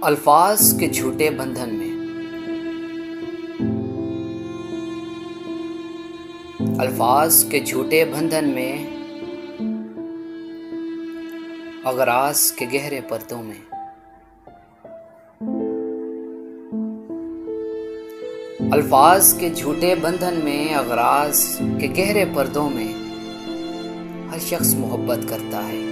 अल्फाज के झूठे बंधन में, अल्फाज के झूठे बंधन में, अगरास के गहरे पर्दों में, अल्फाज के झूठे बंधन में, अगरास के गहरे पर्दों में हर शख्स मोहब्बत करता है।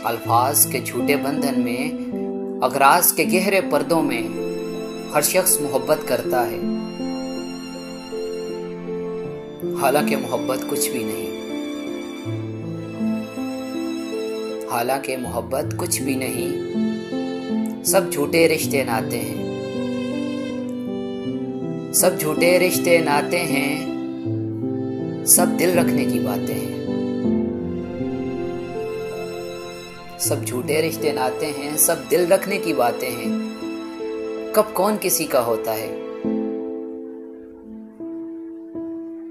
अल्फाज के झूठे बंधन में, अगरास के गहरे पर्दों में हर शख्स मोहब्बत करता है। हालांकि मोहब्बत कुछ भी नहीं, हालांकि मोहब्बत कुछ भी नहीं, सब झूठे रिश्ते नाते हैं, सब झूठे रिश्ते नाते हैं, सब दिल रखने की बातें हैं। सब झूठे रिश्ते नाते हैं, सब दिल रखने की बातें हैं। कब कौन किसी का होता है,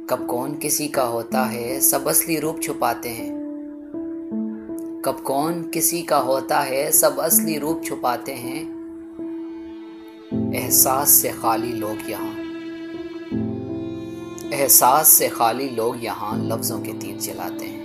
कब कौन किसी का होता है, सब असली रूप छुपाते हैं। कब कौन किसी का होता है, सब असली रूप छुपाते हैं। एहसास से खाली लोग यहाँ, एहसास से खाली लोग यहाँ लफ्जों के तीर चलाते हैं।